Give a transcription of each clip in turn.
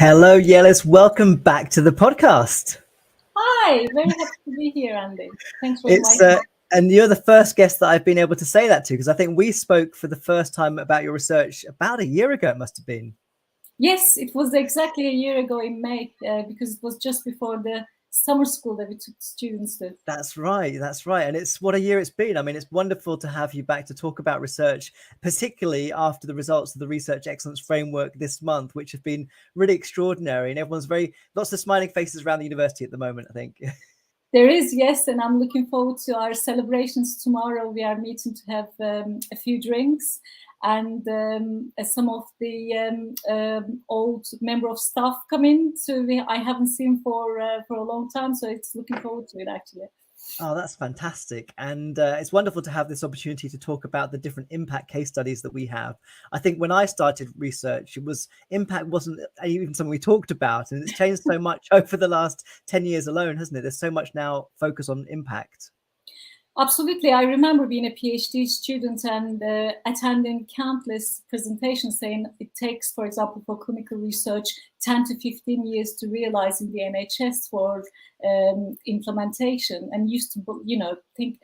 Hello, Yeliz. Welcome back to the podcast. Hi, very happy to be here, Andy. Thanks for It's inviting me. and you're the first guest that I've been able to say that to, because I think we spoke for the first time about your research about a year ago. It must have been. Yes, it was exactly a year ago in May, because it was just before the summer school that we took students to. That's right. That's right. And it's what a year it's been. I mean, it's wonderful to have you back to talk about research, particularly after the results of the Research Excellence Framework this month, which have been really extraordinary. And everyone's lots of smiling faces around the university at the moment, I think. There is, yes, and I'm looking forward to our celebrations tomorrow. We are meeting to have a few drinks, and some of the old member of staff come in. So I haven't seen for a long time, so it's looking forward to it actually. Oh, that's fantastic. And it's wonderful to have this opportunity to talk about the different impact case studies that we have. I think when I started research, impact wasn't even something we talked about. And it's changed so much over the last 10 years alone, hasn't it? There's so much now focus on impact. Absolutely. I remember being a PhD student and attending countless presentations saying it takes, for example, for clinical research, 10 to 15 years to realize in the NHS for implementation, and used to, think,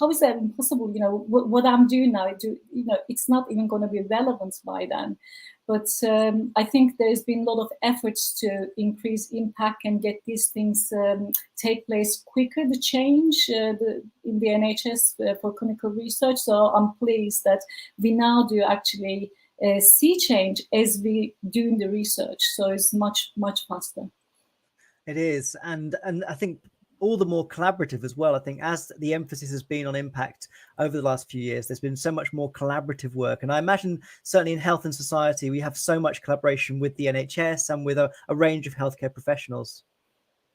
how is that impossible? What I'm doing now, it's not even going to be relevant by then. But I think there's been a lot of efforts to increase impact and get these things take place quicker, the change in the NHS for clinical research. So I'm pleased that we now do actually see change as we do in the research. So it's much, much faster. It is. And I think all the more collaborative as well. I think as the emphasis has been on impact over the last few years, there's been so much more collaborative work. And I imagine certainly in health and society, we have so much collaboration with the NHS and with a range of healthcare professionals.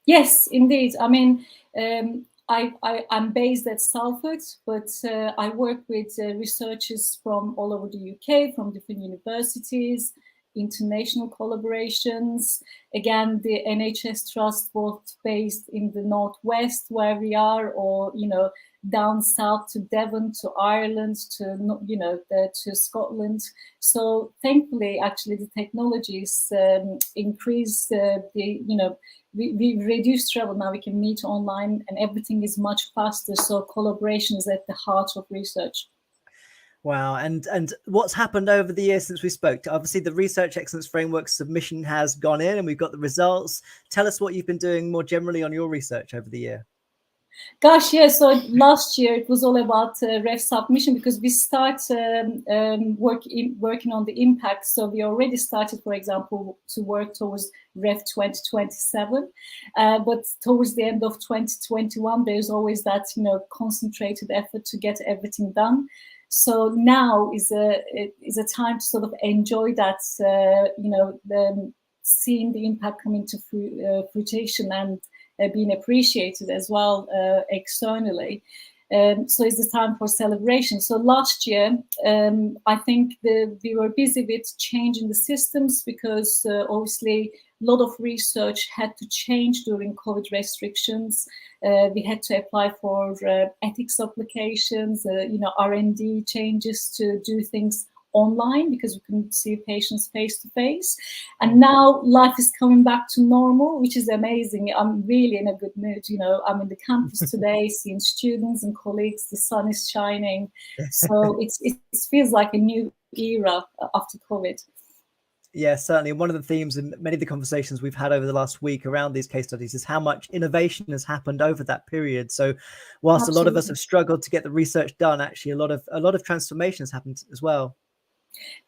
Yes, indeed. I mean, I'm based at Salford, but I work with researchers from all over the UK, from different universities, international collaborations. Again, the NHS Trust, both based in the Northwest where we are, or, down south to Devon, to Ireland, to Scotland. So thankfully, actually, the technologies increase we reduce travel. Now we can meet online and everything is much faster. So collaboration is at the heart of research. Wow. And what's happened over the years since we spoke? Obviously, the Research Excellence Framework submission has gone in and we've got the results. Tell us what you've been doing more generally on your research over the year. Gosh, yeah. So last year it was all about ref submission, because we start working on the impact. So we already started, for example, to work towards ref 2027, but towards the end of 2021, there's always that concentrated effort to get everything done. So now is a time to sort of enjoy that, seeing the impact come into fruition and being appreciated as well externally. So it's the time for celebration. So last year, I think we were busy with changing the systems, because obviously a lot of research had to change during COVID restrictions. We had to apply for ethics applications, R&D changes to do things online, because we couldn't see patients face to face. And now life is coming back to normal, which is amazing. I'm really in a good mood. I'm in the campus today, seeing students and colleagues. The sun is shining. So it feels like a new era after COVID. Yeah, certainly. One of the themes in many of the conversations we've had over the last week around these case studies is how much innovation has happened over that period. So whilst Absolutely. A lot of us have struggled to get the research done, actually a lot of transformation has happened as well.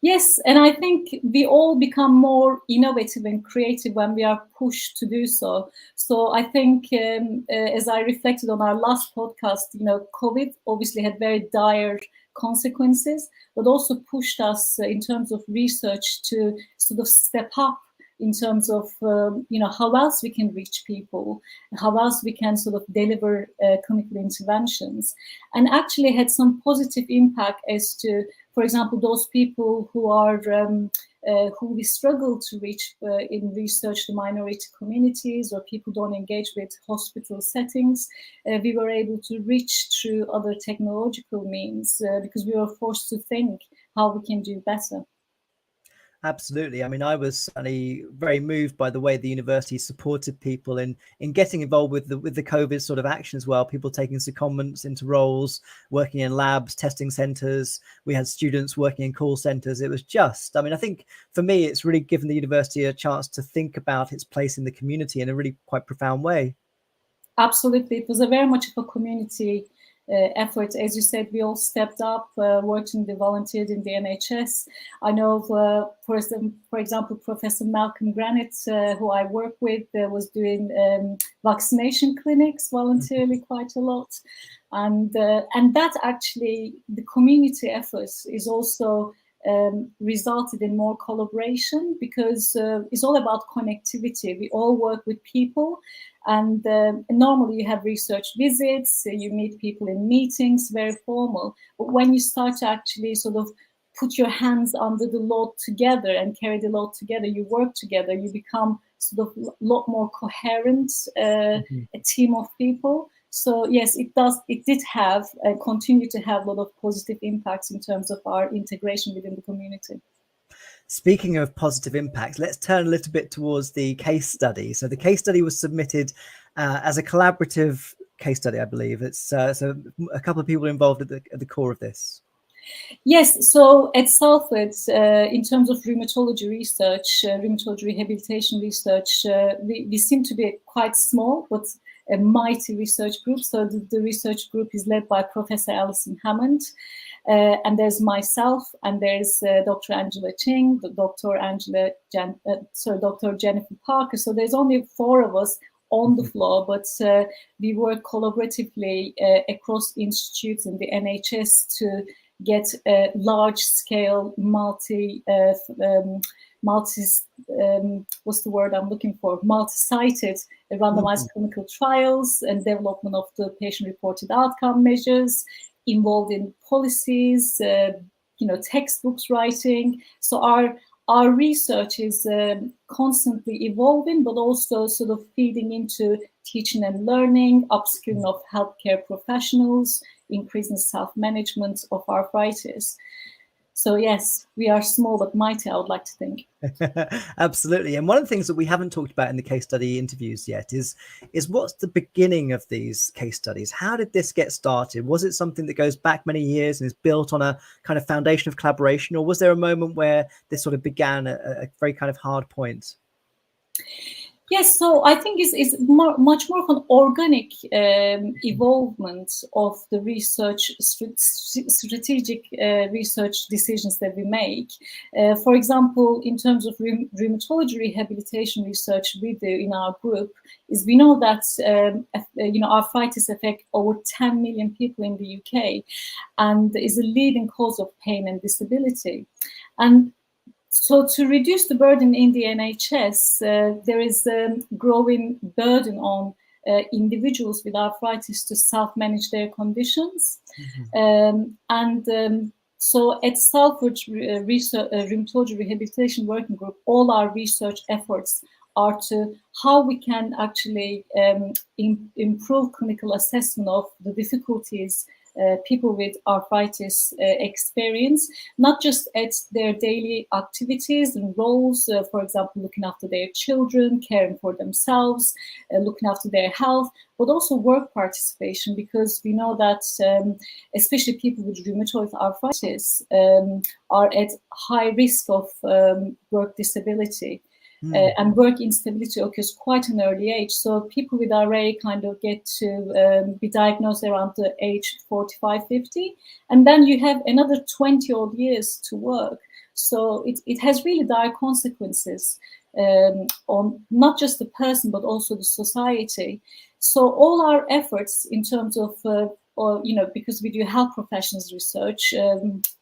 Yes, and I think we all become more innovative and creative when we are pushed to do so. So I think, as I reflected on our last podcast, COVID obviously had very dire consequences, but also pushed us in terms of research to sort of step up in terms of, how else we can reach people, how else we can sort of deliver clinical interventions, and actually had some positive impact as to, for example, those people who are who we struggle to reach in research, the minority communities, or people don't engage with hospital settings. We were able to reach through other technological means because we were forced to think how we can do better. Absolutely. I mean, I was certainly very moved by the way the university supported people in getting involved with the COVID sort of action as well. People taking secondments into roles, working in labs, testing centres. We had students working in call centres. It was just, I mean, I think for me, it's really given the university a chance to think about its place in the community in a really quite profound way. Absolutely. It was a very much of a community effort. As you said, we all stepped up, worked and volunteered in the NHS. I know, for example, Professor Malcolm Granite, who I work with, was doing vaccination clinics voluntarily quite a lot. And that actually, the community efforts is also resulted in more collaboration, because it's all about connectivity. We all work with people, and normally you have research visits, you meet people in meetings, very formal. But when you start to actually sort of put your hands under the load together and carry the load together, you work together, you become sort of a lot more coherent, a team of people. So yes, it did have, continue to have a lot of positive impacts in terms of our integration within the community. Speaking of positive impacts, let's turn a little bit towards the case study. So the case study was submitted as a collaborative case study, I believe. It's so a couple of people involved at the core of this. Yes, so at Salford, in terms of rheumatology research, rheumatology rehabilitation research, we seem to be quite small, but a mighty research group. So the research group is led by Professor Alison Hammond, and there's myself, and there's Dr. Angela Ching, Dr. Jennifer Parker. So there's only 4 of us on the floor, but we work collaboratively across institutes in the NHS to get a large-scale multi-sited randomized clinical trials and development of the patient-reported outcome measures, involved in policies, textbooks writing. So our research is constantly evolving, but also sort of feeding into teaching and learning, upskilling of healthcare professionals, increasing self-management of arthritis. So yes, we are small but mighty, I would like to think. Absolutely. And one of the things that we haven't talked about in the case study interviews yet is what's the beginning of these case studies? How did this get started? Was it something that goes back many years and is built on a kind of foundation of collaboration, or was there a moment where this sort of began at a very kind of hard point? Yes, so I think it's much more of an organic evolvement of the research, strategic research decisions that we make. For example, in terms of rheumatology rehabilitation research we do in our group, is we know that arthritis affects over 10 million people in the UK, and is a leading cause of pain and disability. And so to reduce the burden in the NHS, there is a growing burden on individuals with arthritis to self-manage their conditions. So at Salford Rheumatology Rehabilitation Working Group, all our research efforts are to how we can actually improve clinical assessment of the difficulties people with arthritis experience, not just at their daily activities and roles, for example, looking after their children, caring for themselves, looking after their health, but also work participation, because we know that especially people with rheumatoid arthritis are at high risk of work disability. And work instability occurs quite an early age. So people with RA kind of get to be diagnosed around the age 45, 50. And then you have another 20 odd years to work. So it has really dire consequences on not just the person, but also the society. So all our efforts in terms of, because we do health professions research,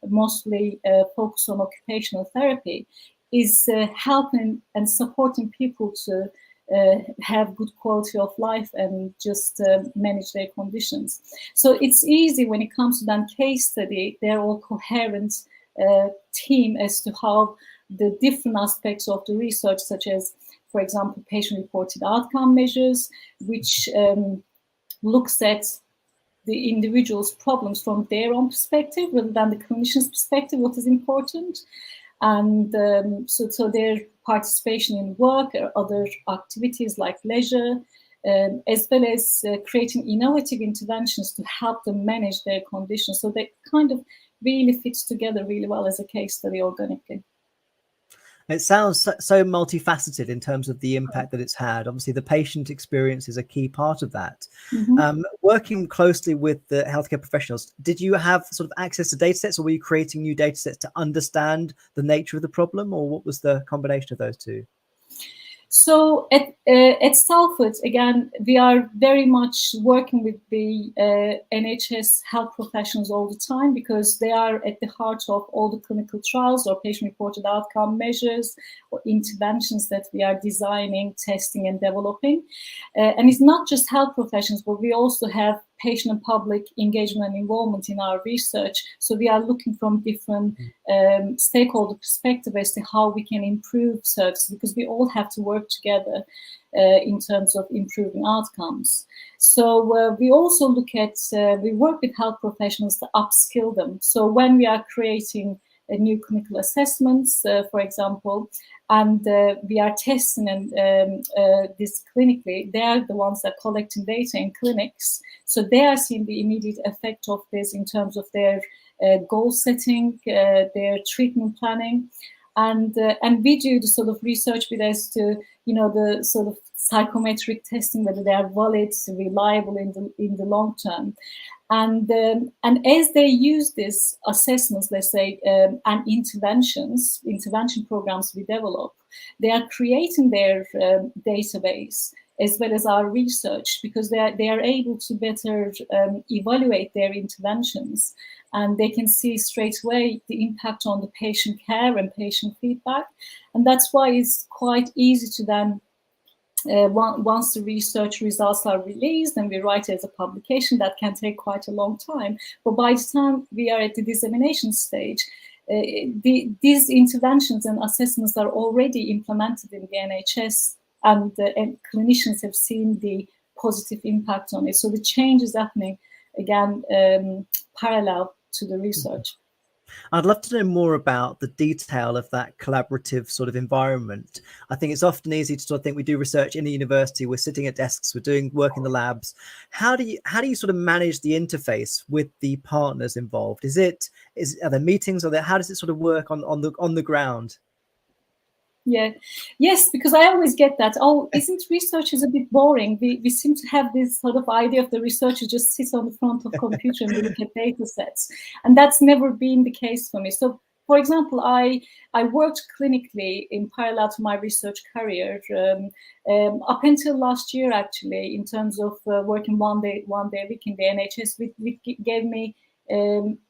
mostly focus on occupational therapy, is helping and supporting people to have good quality of life and just manage their conditions. So it's easy when it comes to that case study. They're all coherent team as to how the different aspects of the research, such as, for example, patient-reported outcome measures, which looks at the individual's problems from their own perspective rather than the clinician's perspective, what is important. And so their participation in work or other activities like leisure, as well as creating innovative interventions to help them manage their conditions. So they kind of really fits together really well as a case study organically. It sounds so multifaceted in terms of the impact that it's had. Obviously, the patient experience is a key part of that. Mm-hmm. Working closely with the healthcare professionals, did you have sort of access to data sets, or were you creating new data sets to understand the nature of the problem, or what was the combination of those two? So at Salford, again, we are very much working with the NHS health professionals all the time, because they are at the heart of all the clinical trials or patient-reported outcome measures or interventions that we are designing, testing, and developing. And it's not just health professionals, but we also have patient and public engagement and involvement in our research. So we are looking from different stakeholder perspective as to how we can improve services, because we all have to work together in terms of improving outcomes. So we also look at, we work with health professionals to upskill them. So when we are creating new clinical assessments, for example, and we are testing this clinically, they are the ones that are collecting data in clinics. So they are seeing the immediate effect of this in terms of their goal setting, their treatment planning. And we do the sort of research with us to, the sort of psychometric testing, whether they are valid, reliable in the long term. And as they use these assessments, let's say, and intervention programs we develop, they are creating their database as well as our research, because they are able to better evaluate their interventions, and they can see straight away the impact on the patient care and patient feedback. And that's why it's quite easy to then, once the research results are released and we write it as a publication, that can take quite a long time. But by the time we are at the dissemination stage, these interventions and assessments are already implemented in the NHS, and clinicians have seen the positive impact on it. So the change is happening, again, parallel to the research. I'd love to know more about the detail of that collaborative sort of environment. I think it's often easy to sort of think we do research in a university, we're sitting at desks, we're doing work in the labs. How do you sort of manage the interface with the partners involved? Are there meetings, how does it sort of work on the ground? Yeah, yes, because I always get that. Oh, isn't research is a bit boring? We seem to have this sort of idea of the researcher just sits on the front of computer and we look at data sets, and that's never been the case for me. So, for example, I worked clinically in parallel to my research career up until last year, actually, in terms of working one day a week in the NHS, which gave me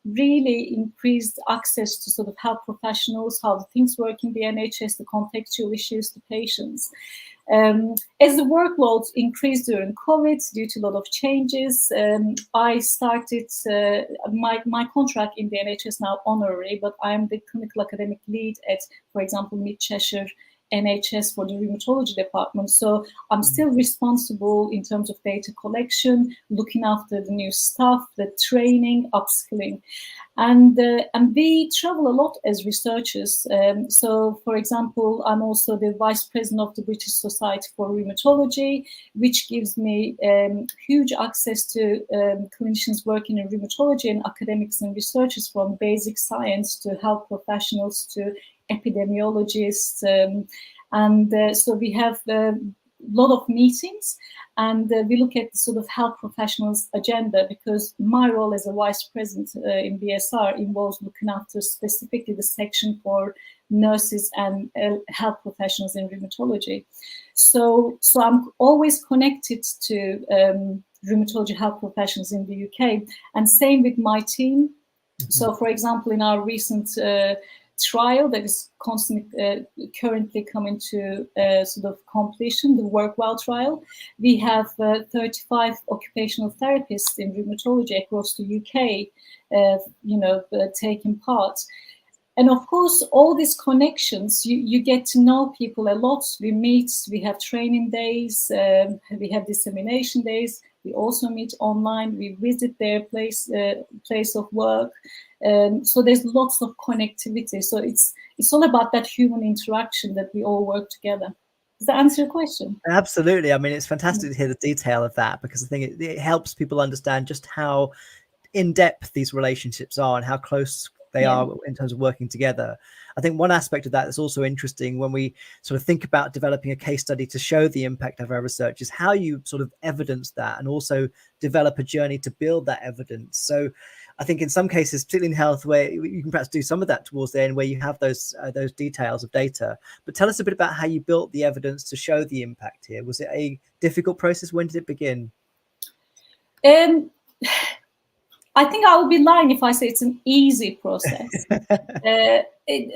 really increased access to sort of health professionals, how the things work in the NHS, the contextual issues, the patients. As the workload increased during COVID due to a lot of changes, I started my contract in the NHS now honorary, but I'm the clinical academic lead at, for example, Mid Cheshire NHS for the rheumatology department. So I'm still responsible in terms of data collection, looking after the new staff, the training, upskilling. And we travel a lot as researchers. So, for example, I'm also the vice president of the British Society for Rheumatology, which gives me huge access to clinicians working in rheumatology and academics and researchers, from basic science to health professionals to epidemiologists. So we have a lot of meetings, and we look at the sort of health professionals agenda, because my role as a vice president in BSR involves looking after specifically the section for nurses and health professionals in rheumatology. So I'm always connected to rheumatology health professionals in the UK, and same with my team. Mm-hmm. So, for example, in our recent trial that is currently coming to sort of completion, the WorkWell trial, we have 35 occupational therapists in rheumatology across the UK, taking part. And of course, all these connections, you get to know people a lot. We meet, we have training days, we have dissemination days. We also meet online. We visit their place of work. So there's lots of connectivity. So it's all about that human interaction, that we all work together. Does that answer your question? Absolutely. I mean, it's fantastic to hear the detail of that, because I think it helps people understand just how in depth these relationships are and how close they are in terms of working together. I think one aspect of that that's also interesting when we sort of think about developing a case study to show the impact of our research is how you sort of evidence that and also develop a journey to build that evidence. So I think in some cases, particularly in health, where you can perhaps do some of that towards the end, where you have those details of data. But tell us a bit about how you built the evidence to show the impact here. Was it a difficult process? When did it begin? I think I would be lying if I say it's an easy process.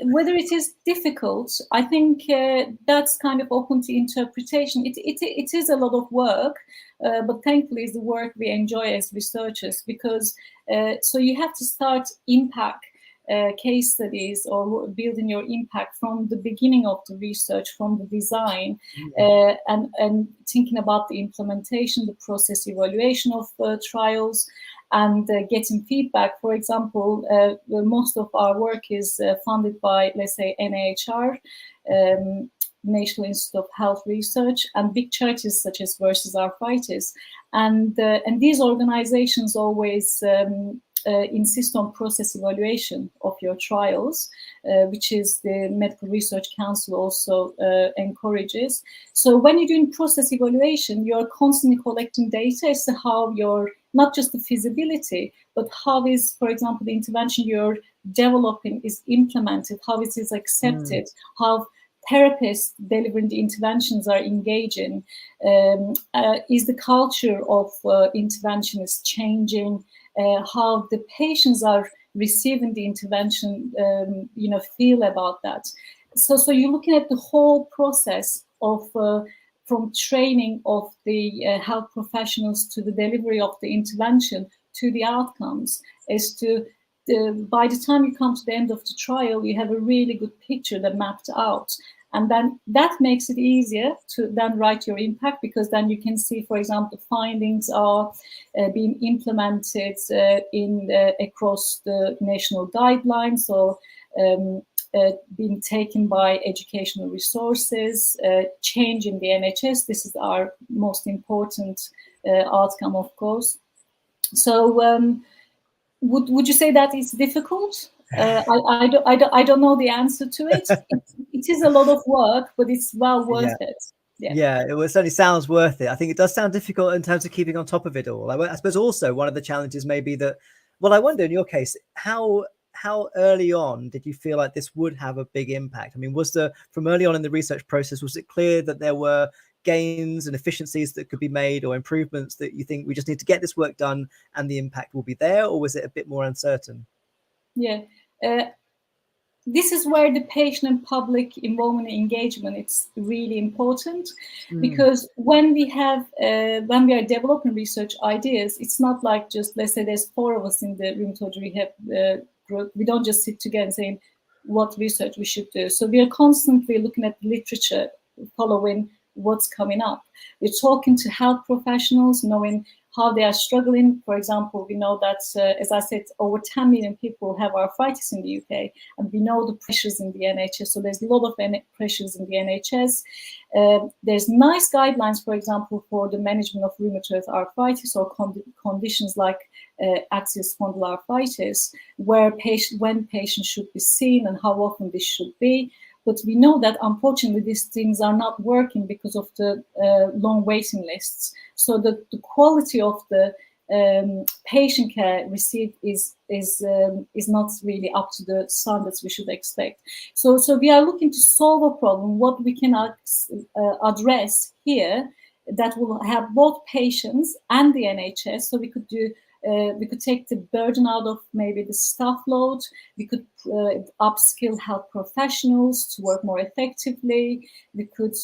Whether it is difficult, I think that's kind of open to interpretation. It is a lot of work, but thankfully it's the work we enjoy as researchers, because so you have to start impact case studies or building your impact from the beginning of the research, from the design, and thinking about the implementation, the process evaluation of trials, and getting feedback. For example, most of our work is funded by, let's say, NIHR, National Institute of Health Research, and big charities such as Versus Arthritis. And these organizations always insist on process evaluation of your trials, which is the Medical Research Council also encourages. So when you're doing process evaluation, you're constantly collecting data as to how your, not just the feasibility, but how is, for example, the intervention you're developing is implemented, how it is accepted, how therapists delivering the interventions are engaging, is the culture of intervention is changing, how the patients are receiving the intervention, feel about that. So you're looking at the whole process of from training of the health professionals to the delivery of the intervention to the outcomes, as to by the time you come to the end of the trial, you have a really good picture that mapped out. And then that makes it easier to then write your impact, because then you can see, for example, findings are being implemented across the national guidelines, or being taken by educational resources, change in the NHS. This is our most important outcome, of course. So would you say that it's difficult? I don't know the answer to it. It is a lot of work, but it's well worth it. Yeah, it certainly sounds worth it. I think it does sound difficult in terms of keeping on top of it all. I suppose also one of the challenges may be that, well, I wonder in your case, how early on did you feel like this would have a big impact? I mean, from early on in the research process, was it clear that there were gains and efficiencies that could be made, or improvements that you think we just need to get this work done and the impact will be there? Or was it a bit more uncertain? Yeah. This is where the patient and public involvement and engagement, it's really important, because when we are developing research ideas, it's not like just, let's say there's 4 of us in the rheumatology rehab group. We don't just sit together and say what research we should do. So we are constantly looking at literature, following what's coming up. We're talking to health professionals, knowing how they are struggling. For example, we know that, as I said, over 10 million people have arthritis in the UK, and we know the pressures in the NHS. So there's a lot of pressures in the NHS. There's nice guidelines, for example, for the management of rheumatoid arthritis or conditions like axial spondyloarthritis, when patients should be seen and how often this should be. But we know that, unfortunately, these things are not working because of the long waiting lists. So the quality of the patient care received is not really up to the standards we should expect. So we are looking to solve a problem, what we can address here that will have both patients and the NHS. So we could take the burden out of maybe the staff load. We could upskill health professionals to work more effectively. We could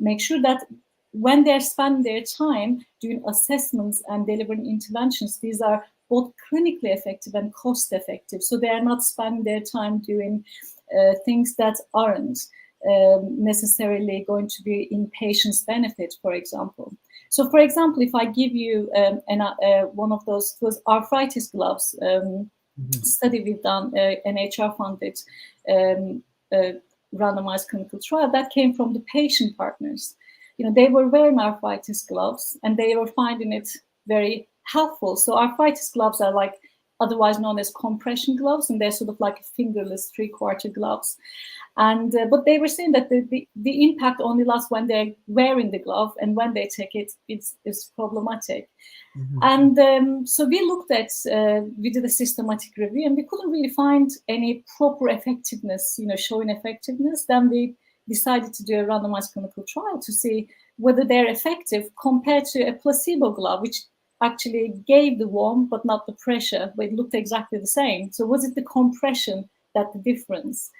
make sure that when they're spending their time doing assessments and delivering interventions, these are both clinically effective and cost effective. So they are not spending their time doing things that aren't necessarily going to be in patients' benefit, for example. So, for example, if I give you one of those arthritis gloves study we've done, NHR funded, randomized clinical trial, that came from the patient partners. They were wearing arthritis gloves and they were finding it very helpful. So arthritis gloves are like otherwise known as compression gloves, and they're sort of like fingerless 3/4 gloves. And but they were saying that the impact only lasts when they're wearing the glove, and when they take it, it's problematic. Mm-hmm. And so we looked at, we did a systematic review, and we couldn't really find any proper effectiveness, showing effectiveness. Then we decided to do a randomized clinical trial to see whether they're effective compared to a placebo glove, which actually gave the warmth but not the pressure, but it looked exactly the same. So was it the compression that the difference?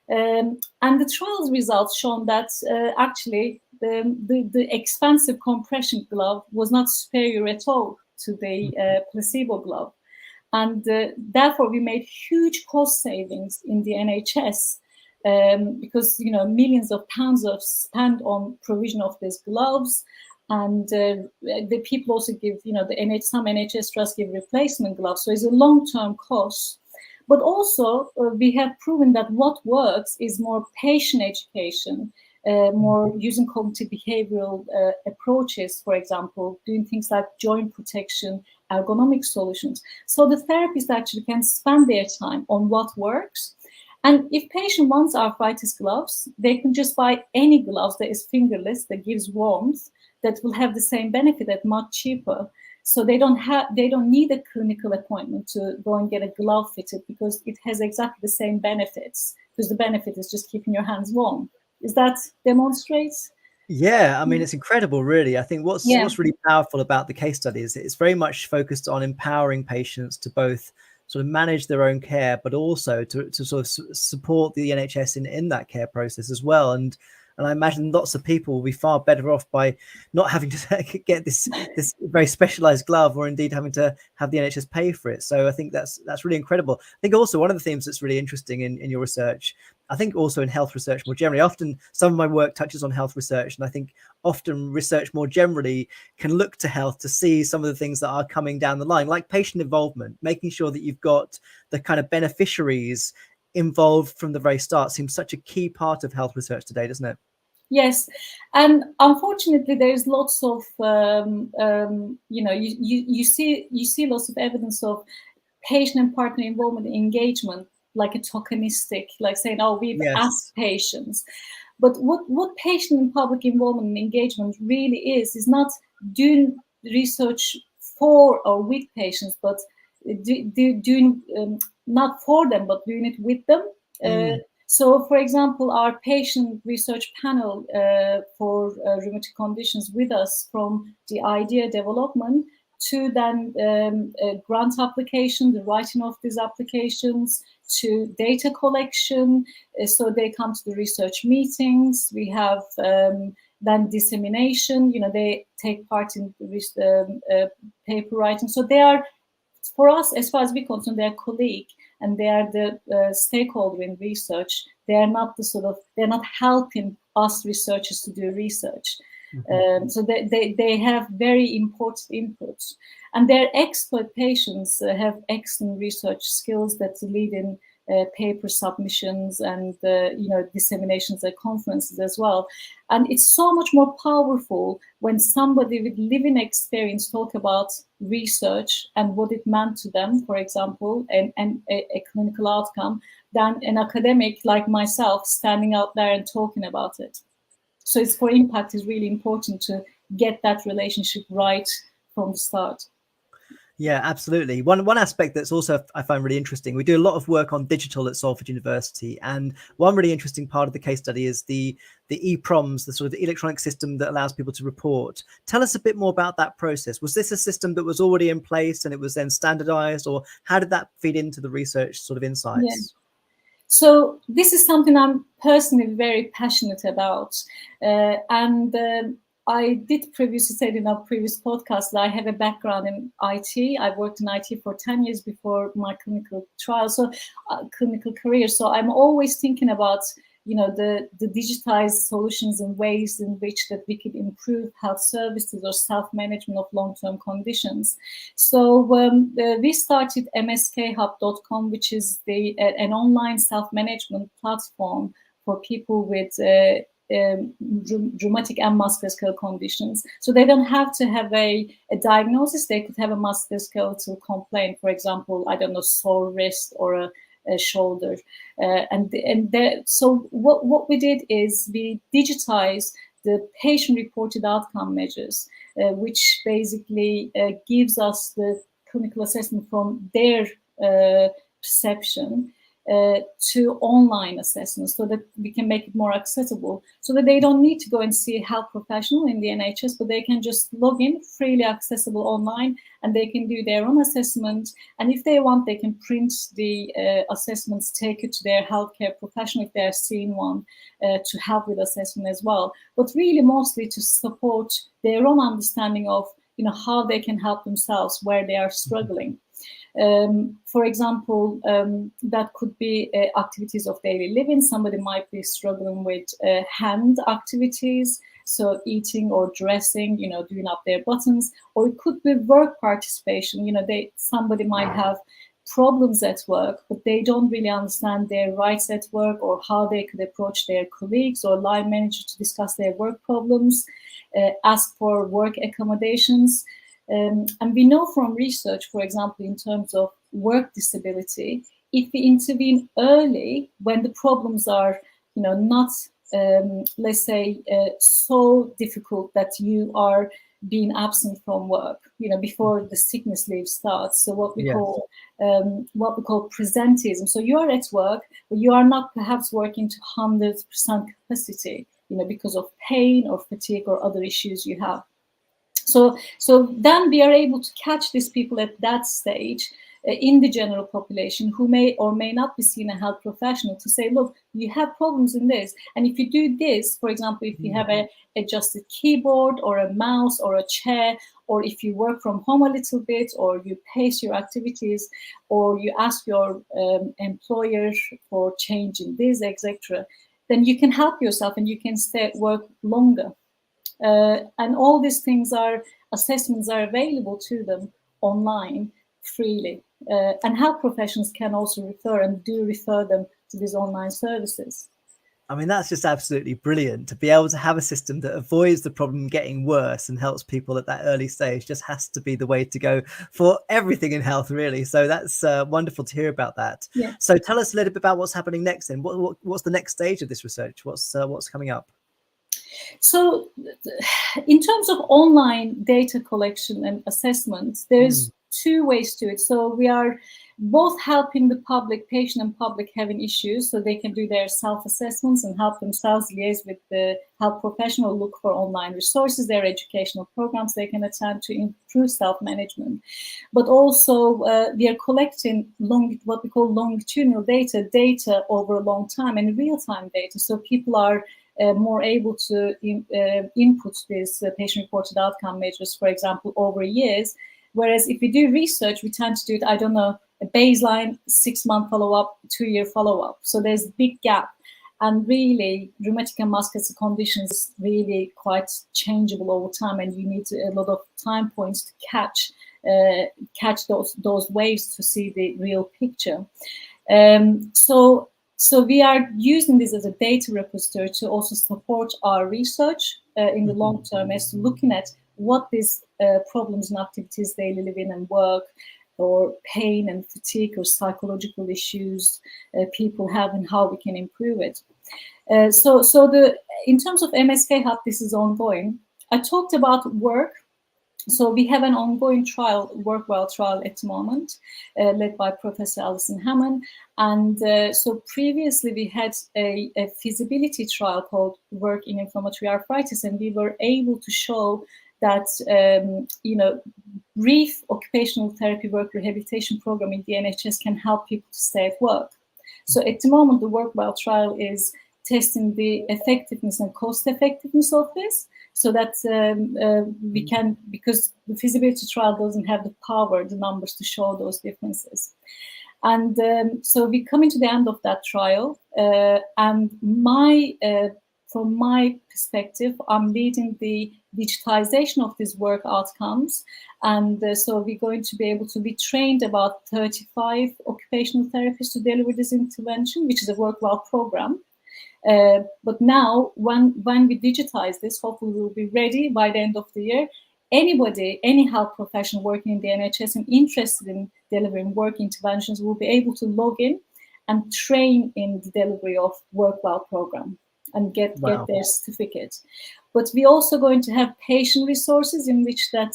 And the trial's results shown that actually the expensive compression glove was not superior at all to the placebo glove. And therefore, we made huge cost savings in the NHS because, millions of pounds of spent on provision of these gloves. And the people also give, some NHS trusts give replacement gloves. So it's a long-term cost. But also, we have proven that what works is more patient education, more using cognitive behavioral approaches, for example, doing things like joint protection, ergonomic solutions. So the therapist actually can spend their time on what works. And if patient wants arthritis gloves, they can just buy any gloves that is fingerless, that gives warmth, that will have the same benefit at much cheaper. So they don't need a clinical appointment to go and get a glove fitted, because it has exactly the same benefits, because the benefit is just keeping your hands warm. Is that demonstrates? Yeah, I mean, it's incredible, really. I think what's really powerful about the case study is it's very much focused on empowering patients to both sort of manage their own care, but also to sort of support the NHS in that care process as well. And I imagine lots of people will be far better off by not having to get this very specialized glove, or indeed having to have the NHS pay for it. So I think that's really incredible. I think also one of the themes that's really interesting in your research, I think also in health research more generally, often some of my work touches on health research, and I think often research more generally can look to health to see some of the things that are coming down the line, like patient involvement, making sure that you've got the kind of beneficiaries involved from the very start seems such a key part of health research today, doesn't it? Yes, and unfortunately, there's lots of you see lots of evidence of patient and partner involvement and engagement, like a tokenistic, like saying, "Oh, we've asked patients." But what patient and public involvement and engagement really is not doing research for or with patients, but doing not for them, but doing it with them. So, for example, our patient research panel for rheumatic conditions with us, from the idea development to then grant application, the writing of these applications, to data collection. So they come to the research meetings. We have then dissemination. They take part in paper writing. So they are, for us, as far as we're concerned, they're colleague, and they are the stakeholder in research. They are not they're not helping us researchers to do research. So they have very important inputs, and their expert patients have excellent research skills that lead in paper submissions and disseminations at conferences as well. And it's so much more powerful when somebody with living experience talk about research and what it meant to them, for example, and a clinical outcome, than an academic like myself standing out there and talking about it. So it's for impact is really important to get that relationship right from the start. Yeah, absolutely. One aspect that's also I find really interesting, we do a lot of work on digital at Salford University, and one really interesting part of the case study is the EPROMs, the sort of the electronic system that allows people to report. Tell us a bit more about that process. Was this a system that was already in place and it was then standardized, or how did that feed into the research sort of insights? Yeah. So this is something I'm personally very passionate about, and I did previously say in our previous podcast that I have a background in IT. I worked in IT for 10 years before my clinical trial, clinical career. So I'm always thinking about the digitized solutions and ways in which that we could improve health services or self-management of long-term conditions. So we started mskhub.com, which is an online self-management platform for people with rheumatic and musculoskeletal conditions. So they don't have to have a diagnosis. They could have a musculoskeletal complaint, for example, I don't know, sore wrist or a shoulder. So what we did is we digitized the patient-reported outcome measures, which basically gives us the clinical assessment from their perception to online assessments, so that we can make it more accessible, so that they don't need to go and see a health professional in the NHS, but they can just log in, freely accessible online, and they can do their own assessment. And if they want, they can print the assessments, take it to their healthcare professional if they're seeing one, to help with assessment as well. But really mostly to support their own understanding of how they can help themselves where they are struggling. For example, that could be activities of daily living. Somebody might be struggling with hand activities, so eating or dressing, doing up their buttons, or it could be work participation. Somebody might have problems at work, but they don't really understand their rights at work, or how they could approach their colleagues or line manager to discuss their work problems, ask for work accommodations. And we know from research, for example, in terms of work disability, if we intervene early when the problems are, not, let's say, so difficult that you are being absent from work, before the sickness leave starts. So what we call presenteeism. So you are at work, but you are not perhaps working to 100% capacity, because of pain or fatigue or other issues you have. So then we are able to catch these people at that stage in the general population, who may or may not be seen a health professional, to say, look, you have problems in this. And if you do this, for example, if you have a adjusted keyboard or a mouse or a chair, or if you work from home a little bit, or you pace your activities, or you ask your employer for change in this, etc., then you can help yourself and you can stay at work longer. And all these things assessments are available to them online freely. And health professionals can also refer them to these online services. I mean, that's just absolutely brilliant to be able to have a system that avoids the problem getting worse and helps people at that early stage. Just has to be the way to go for everything in health, really. So that's wonderful to hear about that. Yeah. So tell us a little bit about what's happening next then. What's the next stage of this research? What's coming up? So in terms of online data collection and assessment, there's two ways to it. So we are both helping the public, patient and public, having issues, so they can do their self-assessments and help themselves liaise with the health professional, look for online resources, their educational programs they can attend to improve self-management. But also we are collecting what we call longitudinal data over a long time, and real-time data, so people are more able to input these patient-reported outcome measures, for example, over years. Whereas if we do research, we tend to do it, I don't know, a baseline, 6-month follow-up, 2-year follow-up. So there's a big gap. And really, rheumatic and musculoskeletal conditions really quite changeable over time, and you need a lot of time points to catch those waves to see the real picture. So we are using this as a data repository to also support our research in the long term, as to looking at what these problems and activities, daily living and work, or pain and fatigue or psychological issues people have, and how we can improve it. So in terms of MSK Hub, this is ongoing. I talked about work. So we have an ongoing trial, Work Well trial at the moment, led by Professor Alison Hammond. And so previously we had a feasibility trial called Work in Inflammatory Arthritis, and we were able to show that, brief occupational therapy work rehabilitation program in the NHS can help people to stay at work. So at the moment, the Work Well trial is testing the effectiveness and cost effectiveness of this, so that we can, because the feasibility trial doesn't have the power, the numbers to show those differences. And so we come into the end of that trial, and from my perspective, I'm leading the digitization of these work outcomes. And so we're going to be able to be trained about 35 occupational therapists to deliver this intervention, which is a work well program. But now, when we digitize this, hopefully we'll be ready by the end of the year. Anybody, any health professional working in the NHS and interested in delivering work interventions will be able to log in and train in the delivery of work well program and get their certificate. But we're also going to have patient resources in which that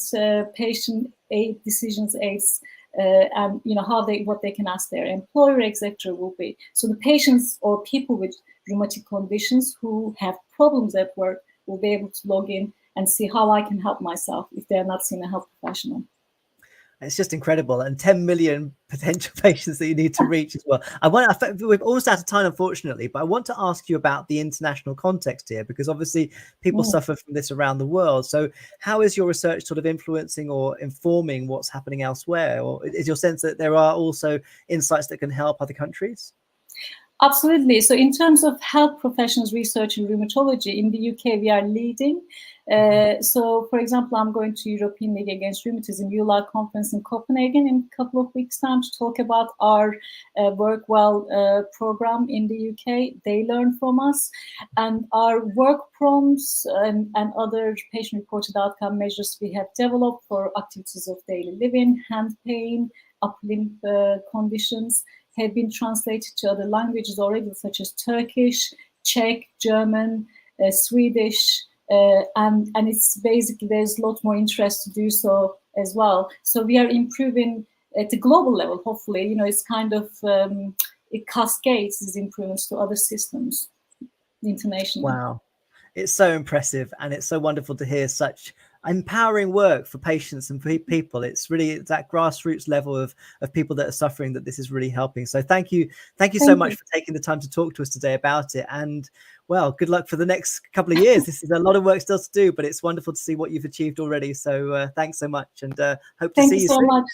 patient aid decisions aids and what they can ask their employer, etc. will be. So the patients or people with rheumatic conditions who have problems at work will be able to log in and see how I can help myself if they're not seeing a health professional. It's just incredible, and 10 million potential patients that you need to reach as well. We're almost out of time, unfortunately, but I want to ask you about the international context here, because obviously people suffer from this around the world. So how is your research sort of influencing or informing what's happening elsewhere? Or is your sense that there are also insights that can help other countries? Absolutely. So in terms of health professionals research in rheumatology, in the UK, we are leading. So, for example, I'm going to European League Against Rheumatism EULAR conference in Copenhagen in a couple of weeks' time to talk about our Work Well program in the UK. They learn from us. And our work prompts and other patient-reported outcome measures we have developed for activities of daily living, hand pain, upper limb conditions, have been translated to other languages already, such as Turkish, Czech, German, Swedish, and it's basically there's a lot more interest to do so as well. So we are improving at the global level. Hopefully, it's kind of it cascades these improvements to other systems internationally. Wow, it's so impressive, and it's so wonderful to hear such empowering work for patients and for people. It's really that grassroots level of people that are suffering that this is really helping. So thank you so much for taking the time to talk to us today about it. And well, good luck for the next couple of years. This is a lot of work still to do, but it's wonderful to see what you've achieved already. So thanks so much, and hope to see you soon. Thank you so much.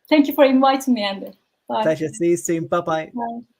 Thank you for inviting me, Andy. Bye. Pleasure. See you soon. Bye-bye. Bye.